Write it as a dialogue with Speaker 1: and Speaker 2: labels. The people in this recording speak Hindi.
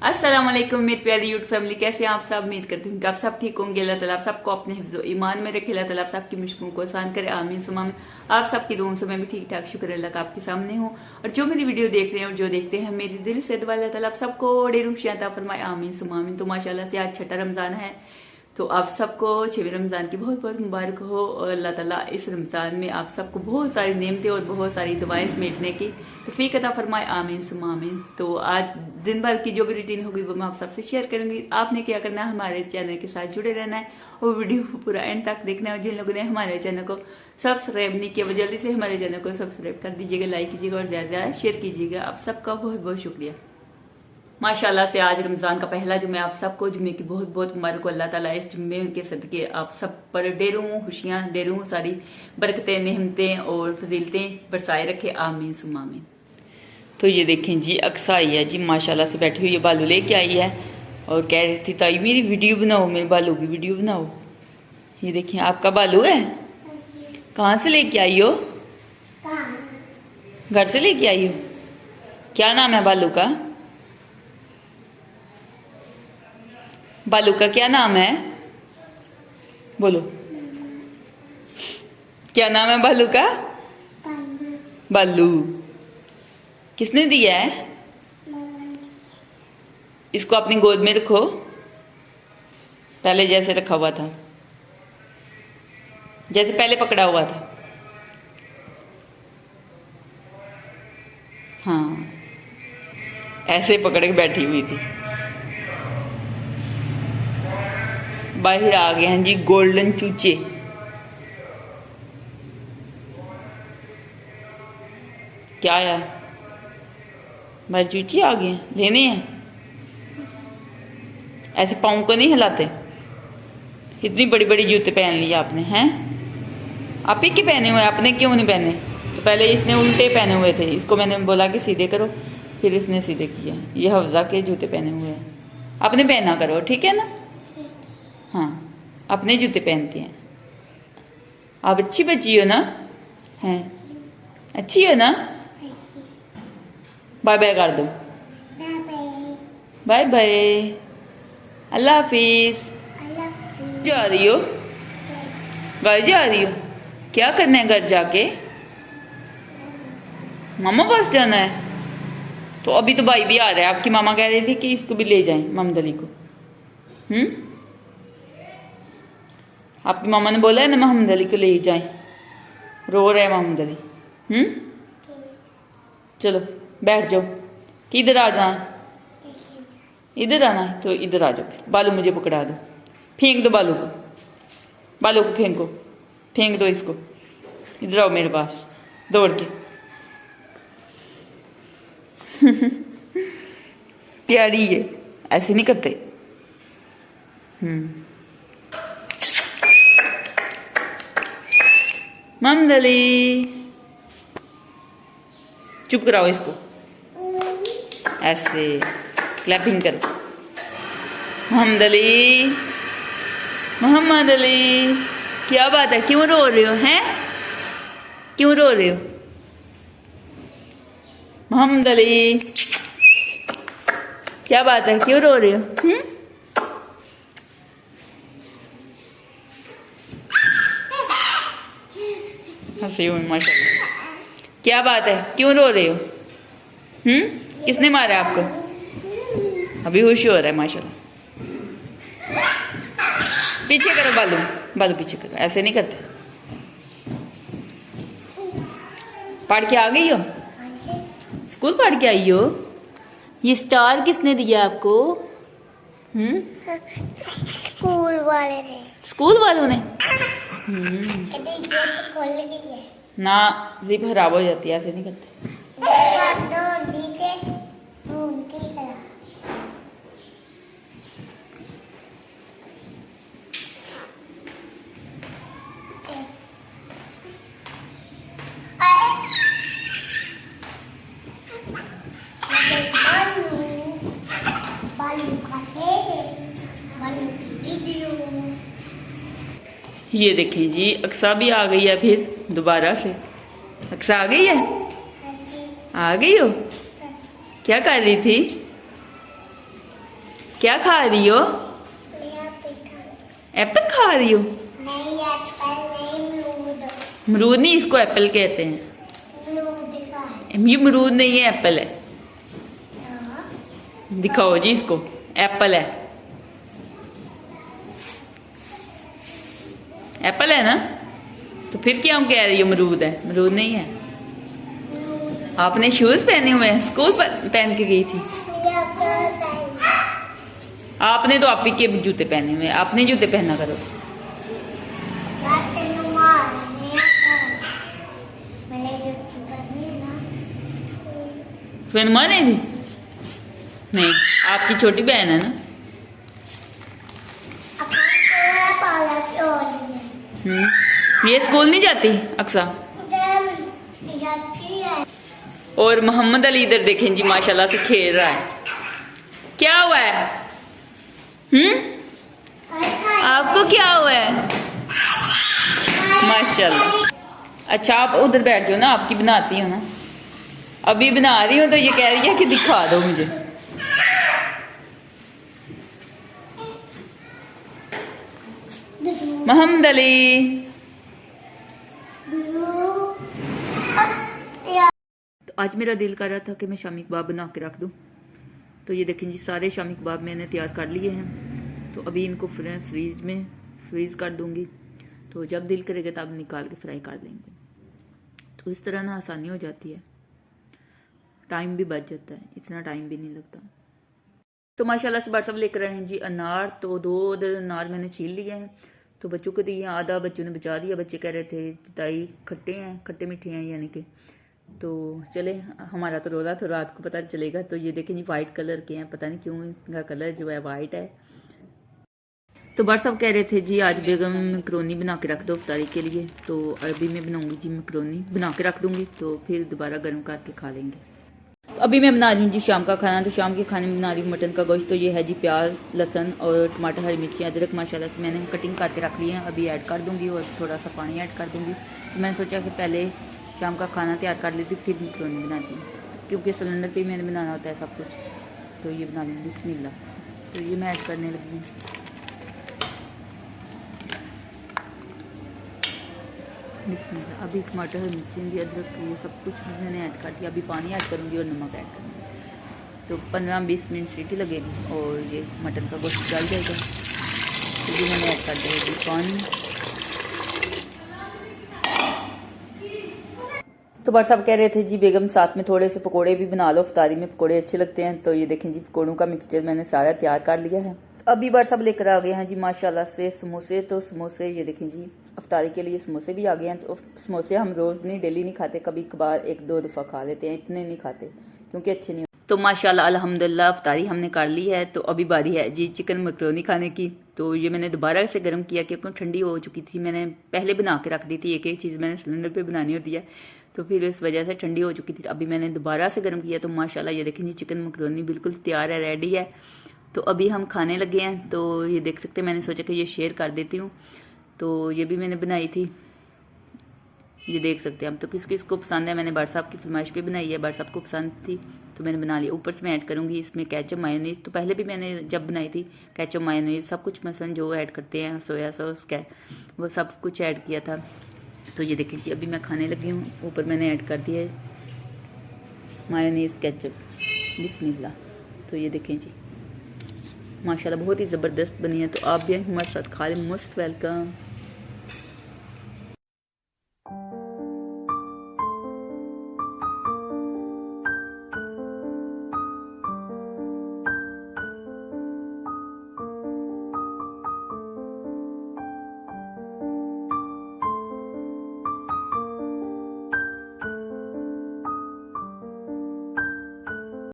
Speaker 1: अस्सलाम वालेकुम मेरी प्यारी यूट्यूब फैमिली, कैसे हैं आप सब। उम्मीद करती हूँ कि आप सब ठीक होंगे। अल्लाह ताला आप सबको अपने हिफ्ज़ और ईमान में रखे। अल्लाह ताला आप सबकी मुश्किलों को आसान करे, आमीन सुमा आमीन। आप सबकी दुआओं से मैं भी ठीक ठाक शुक्र अल्लाह का आपके सामने हूँ। और जो मेरी वीडियो देख रहे हैं और जो देखते हैं, मेरी दिल से दुआ अल्लाह ताला आप सबको ढेरों खुशियां अता फरमाए, आमीन सुमा आमीन। तो माशाल्लाह से आज छठा रमजान है, तो आप सबको 6वें रमज़ान की बहुत बहुत मुबारक हो। और अल्लाह ताला इस रमज़ान में आप सबको बहुत सारी नेमतें और बहुत सारी दुआएं समेटने की तौफीक अता फरमाए, आमीन सुमा आमीन। तो आज दिन भर की जो भी रूटीन होगी वो मैं आप सबसे शेयर करूंगी। आपने क्या करना है, हमारे चैनल के साथ जुड़े रहना है और वीडियो को पूरा एंड तक देखना है। और जिन लोगों ने हमारे चैनल को सब्सक्राइब नहीं किया वो जल्दी से हमारे चैनल को सब्सक्राइब कर दीजिएगा, लाइक कीजिएगा और ज्यादा ज्यादा शेयर कीजिएगा। आप सबका बहुत बहुत शुक्रिया। माशाल्लाह से आज रमजान का पहला जुम्मे, आप सबको जुम्मे की बहुत बहुत मुबारक हो। अल्लाह ताला इस जुम्मे के सदके आप सब पर ढेरों खुशियां, ढेरों सारी बरकतें, नेमतें और फजीलतें बरसाए रखे, आमीन सुमा आमीन। तो ये देखें जी, अक्सा आई है जी, माशाल्लाह से बैठी हुई है, बालू लेके आई है और कह रही थी ताई मेरी वीडियो बनाओ, मेरे बालू की वीडियो बनाओ। ये देखें आपका बालू है, कहाँ से लेके आई हो? घर से लेके आई हो। क्या नाम है बालू का? बालू का क्या नाम है? बोलो, क्या नाम है बालू का? बालू। किसने दिया है? इसको अपनी गोद में रखो, पहले जैसे रखा हुआ था, जैसे पहले पकड़ा हुआ था। हाँ, ऐसे पकड़ के बैठी हुई थी। बाहर आ गए हैं जी गोल्डन चूचे। क्या आया? बाहर चूचे आ गए, लेने हैं। ऐसे पाँव को नहीं हिलाते। इतनी बड़ी बड़ी जूते पहन लिए आपने, हैं? आप ही के पहने हुए, आपने क्यों नहीं पहने? तो पहले इसने उल्टे पहने हुए थे, इसको मैंने बोला कि सीधे करो, फिर इसने सीधे किया। ये हफ्जा के जूते पहने हुए हैं, आपने पहना करो, ठीक है ना? हाँ, अपने जूते पहनती हैं आप। अच्छी बच्ची हो ना? हैं, अच्छी हो ना? बाय बाय कर दो, बाय बाय, अल्लाह हाफिज। जा रही हो? घर जा रही हो? क्या करना है घर जाके? मामा पास जाना है? तो अभी तो भाई भी आ रहा है, आपकी मामा कह रही थी कि इसको भी ले जाएं, मोहम्मद अली को। आपकी मामा ने बोला है ना मोहम्मद अली को ले जाएं, रो रहा है मोहम्मद अली। चलो बैठ जाओ, किधर आ जाना? इधर आना है तो इधर आ जाओ। बालू मुझे पकड़ा दो, फेंक दो बालू को, बालू को फेंको, फेंक दो इसको। इधर आओ मेरे पास दौड़ के। प्यारी है, ऐसे नहीं करते। मोहम्मद अली, चुप कराओ इसको, ऐसे क्लैपिंग करो। मोहम्मद अली, मोहम्मद अली, क्या बात है, क्यों रो रहे हो? हैं, क्यों रो रहे हो? मोहम्मद अली, क्या बात है, क्यों रो रहे हो? हंसी हुई माशाल्लाह। क्या बात है, क्यों रो रहे हो? किसने मारा आपको? अभी होश हो रहा है माशाल्लाह। पीछे करो बालू, बालू पीछे करो, ऐसे नहीं करते। पढ़ के आ गई हो? स्कूल पढ़ के आई हो? ये स्टार किसने दिया आपको?
Speaker 2: स्कूल वाले ने।
Speaker 1: स्कूल वालों ने? ना, जिप खराब हो जाती है, ऐसे नहीं करते। ये देखें जी, अक्सा भी आ गई है फिर दोबारा से। अक्सा आ गई है? आ गई हो? क्या कर रही थी? क्या खा रही हो?
Speaker 2: मेरा पिता
Speaker 1: एप्पल खा रही हो?
Speaker 2: नहीं एप्पल नहीं अमरूद
Speaker 1: अमरूद नहीं, इसको एप्पल कहते हैं।
Speaker 2: अमरूद खाए
Speaker 1: ये अमरूद नहीं है, एप्पल है।
Speaker 2: हाँ,
Speaker 1: दिखाओ जी इसको, एप्पल है। एप्पल है ना, तो फिर क्या कह रही हो अमरूद है? अमरूद नहीं है। आपने शूज पहने हुए हैं, स्कूल पहन के गई थी।
Speaker 2: मेरा पिता
Speaker 1: आपने तो आप ही के जूते पहने हुए हैं, आपने जूते पहना करो।
Speaker 2: बात नुमाज मैंने जो पहनी ना
Speaker 1: फिर माने थी? नहीं, आपकी छोटी बहन है ना।
Speaker 2: अपना पूरा पाला चोरी
Speaker 1: ये स्कूल नहीं जाती अक्सा।
Speaker 2: है जाती है
Speaker 1: और मोहम्मद अली इधर देखें जी, माशाल्लाह से खेल रहा है। क्या हुआ है? आपको क्या हुआ है? माशाल्लाह। अच्छा आप उधर बैठ जाओ ना, आपकी बनाती हो ना। अभी बना रही हूँ तो ये कह रही है कि दिखा दो मुझे। मोहम्मद अली। तो आज मेरा दिल कर रहा था कि मैं शामी कबाब बना के रख दूं। तो ये देखें जी, सारे शामी कबाब मैंने तैयार कर लिए हैं। तो अभी इनको फ्रीज में फ्रीज कर दूंगी, तो जब दिल करेगा तब निकाल के फ्राई कर लेंगे। तो इस तरह ना आसानी हो जाती है, टाइम भी बच जाता है, इतना टाइम भी नहीं लगता। तो माशाल्लाह से बार सब लेकर आए हैं जी अनार। तो 2 अनार मैंने छील लिए हैं, तो बच्चों को दिए, आधा बच्चों ने बचा दिया। बच्चे कह रहे थे ताई खट्टे हैं, खट्टे मीठे हैं यानी कि। तो चले, हमारा तो रोला तो रात को पता चलेगा। तो ये देखें जी, वाइट कलर के हैं, पता नहीं क्यों इनका कलर जो है वाइट है। तो बार साहब कह रहे थे जी आज बेगम मैक्रोनी बना के रख दो इफ्तारी के लिए। तो अभी मैं बनाऊंगी जी, मैक्रोनी बना के रख दूंगी, तो फिर दोबारा गर्म करके खा लेंगे। तो अभी मैं बना रही हूँ जी शाम का खाना। तो शाम के खाने में बना रही हूँ मटन का गोश्त। तो ये है जी प्याज, लहसुन और टमाटर, हरी मिर्ची, अदरक माशाल्लाह से मैंने कटिंग करके रख ली है। अभी ऐड कर दूंगी और थोड़ा सा पानी ऐड कर दूंगी। तो मैंने सोचा कि पहले शाम का खाना तैयार कर लेती, फिर मैक्रोनी बनाती हूँ, क्योंकि सिलेंडर पे ही मैंने बनाना होता है सब कुछ। तो ये बना लूँगी, बिस्मिल्लाह। तो ये मैं ऐड करने लगी हूँ। बिस्मिल्लाह। अभी टमाटर, हरी मिर्ची, अदरक, ये सब कुछ मैंने ऐड कर दिया। अभी पानी ऐड करूँगी और नमक ऐड करूँगी। तो 15-20 मिनट सीटी लगेगी और ये मटन का गोश्त डाल जाएगा। तो ये मैंने ऐड कर दिया पानी। तो बार साहब कह रहे थे जी बेगम साथ में थोड़े से पकोड़े भी बना लो, इफ्तारी में पकोड़े अच्छे लगते हैं। तो ये देखें जी, पकोड़ों का मिक्सचर मैंने सारा तैयार कर लिया है। अभी बार साहब लेकर आ गए हैं जी माशाल्लाह से समोसे। तो समोसे ये देखें जी, इफ्तारी के लिए समोसे भी आ गए हैं। तो समोसे हम रोज़ नहीं, डेली नहीं खाते, कभी कभार 1-2 दफ़ा खा लेते हैं, इतने नहीं खाते क्योंकि अच्छे नहीं। तो माशाल्लाह अल्हम्दुलिल्लाह इफ्तारी हमने कर ली है। तो अभी बारी है जी चिकन मैक्रोनी खाने की। तो ये मैंने दोबारा से गर्म किया क्योंकि ठंडी हो चुकी थी। मैंने पहले बना के रख दी थी, एक एक चीज़ मैंने सिलेंडर पे बनानी होती है, तो फिर इस वजह से ठंडी हो चुकी थी। अभी मैंने दोबारा से गर्म किया। तो माशाल्लाह ये देखें जी, चिकन मैक्रोनी बिल्कुल तैयार है, रेडी है। तो अभी हम खाने लगे हैं। तो ये देख सकते हैं, मैंने सोचा कि ये शेयर कर देती हूँ। तो ये भी मैंने बनाई थी, ये देख सकते हैं हम। तो किस किस को पसंद है, मैंने बार साहब की फरमाइश पे बनाई है, बार साहब को पसंद थी तो मैंने बना लिया। ऊपर से मैं ऐड करूँगी इसमें केचप, मायोनीज। तो पहले भी मैंने जब बनाई थी केचप, मायोनीज सब कुछ मसलन जो ऐड करते हैं, सोया सॉस क्या, वो सब कुछ ऐड किया था। तो ये देखिए जी, अभी मैं खाने लगी हूँ। ऊपर मैंने ऐड कर दिया है मायोनीज, केचप, बिस्मिल्लाह। तो ये देखें जी, माशाल्लाह बहुत ही ज़बरदस्त बनी है। तो आप भी हमारे साथ खा लें, मोस्ट वेलकम।